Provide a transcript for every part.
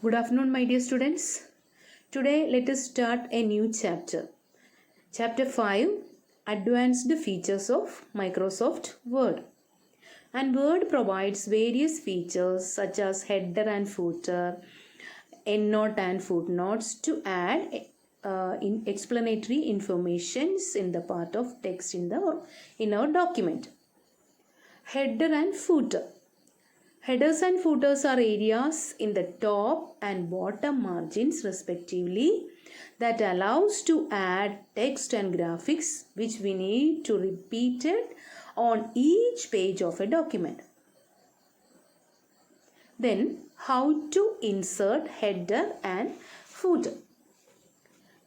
Good afternoon, my dear students. Today, let us start a new chapter. Chapter 5, Advanced Features of Microsoft Word. And Word provides various features such as header and footer, endnote and footnotes to add in explanatory informations in the part of text in our document. Header and footer. Headers and footers are areas in the top and bottom margins respectively that allows to add text and graphics which we need to repeat it on each page of a document. Then how to insert header and footer.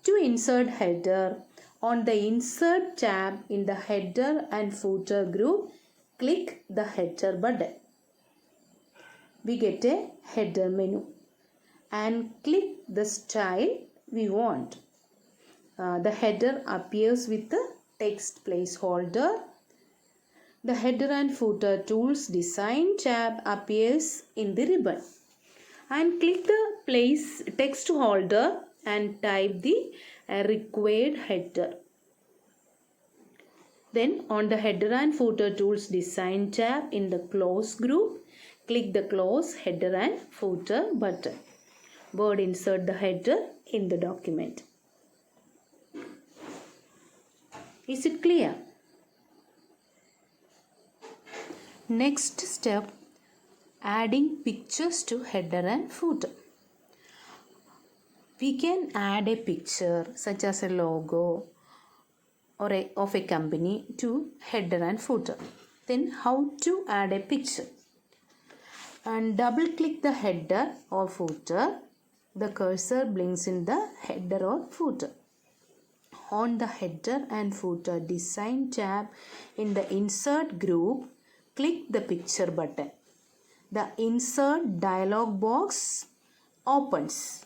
To insert header, on the Insert tab in the Header and Footer group, click the Header button. We get a header menu and click the style we want. The header appears with the text placeholder. The Header and Footer Tools Design tab appears in the ribbon. And click the place text holder and type the required header. Then on the Header and Footer Tools Design tab in the Close group, click the Close Header and Footer button. Word insert the header in the document. Is it clear? Next step, adding pictures to header and footer. We can add a picture such as a logo of a company to header and footer. Then how to add a picture? And double click the header or footer. The cursor blinks in the header or footer. On the Header and Footer Design tab in the Insert group, click the Picture button. The Insert dialog box opens.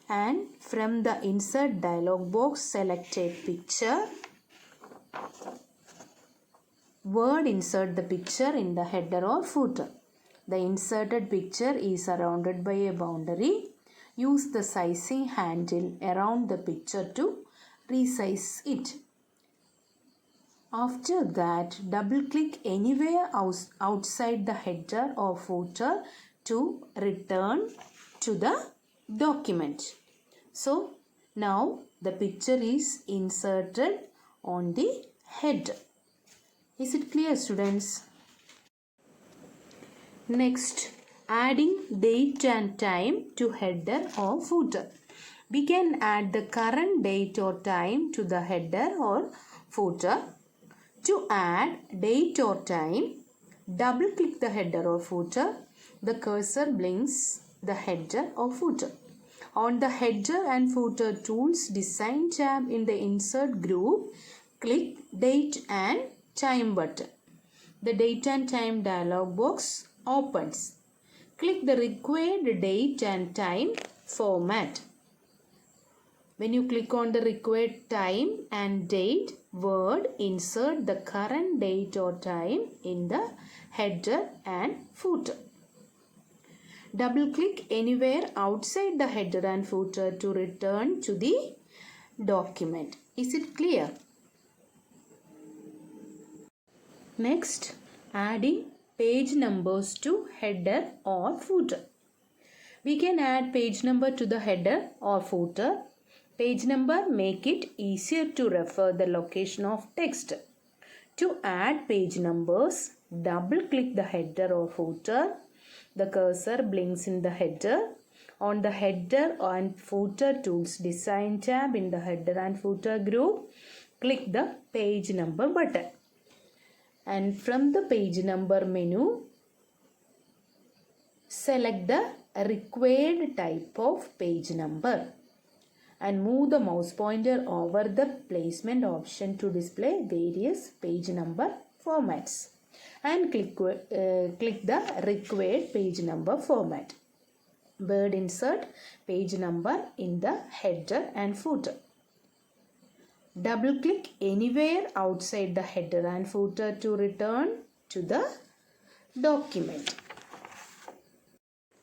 And from the Insert dialog box, select a picture. Word insert the picture in the header or footer. The inserted picture is surrounded by a boundary. Use the sizing handle around the picture to resize it. After that, double click anywhere outside the header or footer to return to the document. So, now the picture is inserted on the header. Is it clear, students? Next, adding date and time to header or footer. We can add the current date or time to the header or footer. To add date or time, double click the header or footer. The cursor blinks the header or footer. On the Header and Footer Tools Design tab in the Insert group, click Date and Time button. The Date and Time dialog box opens. Click the required date and time format. When you click on the required time and date, Word insert the current date or time in the header and footer. Double click anywhere outside the header and footer to return to the document. Is it clear? Next, adding page numbers to header or footer. We can add page number to the header or footer. Page number make it easier to refer the location of text. To add page numbers, double click the header or footer. The cursor blinks in the header. On the Header and Footer Tools Design tab in the Header and Footer group, click the Page Number button. And from the Page Number menu, select the required type of page number and move the mouse pointer over the placement option to display various page number formats. And click the required page number format. Word insert page number in the header and footer. Double click anywhere outside the header and footer to return to the document.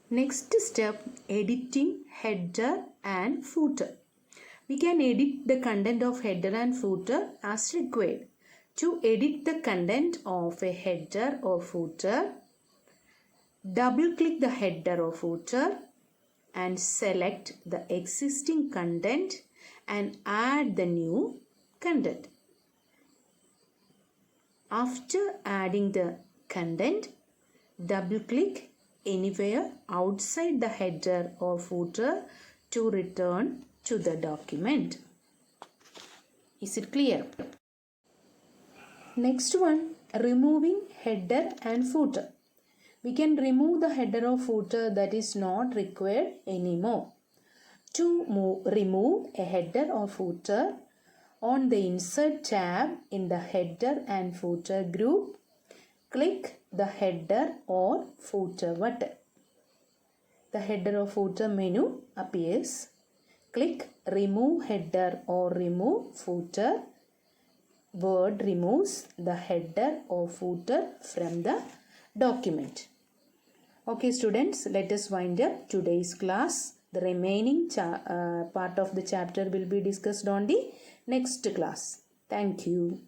Next step, editing header and footer. We can edit the content of header and footer as required. To edit the content of a header or footer, double-click the header or footer and select the existing content and add the new content. After adding the content, double-click anywhere outside the header or footer to return to the document. Is it clear? Next one, removing header and footer. We can remove the header or footer that is not required anymore. To remove a header or footer, on the Insert tab in the Header and Footer group, click the Header or Footer button. The Header or Footer menu appears. Click Remove Header or Remove Footer. Word removes the header or footer from the document. Okay students, let us wind up today's class. The remaining part of the chapter will be discussed on the next class. Thank you.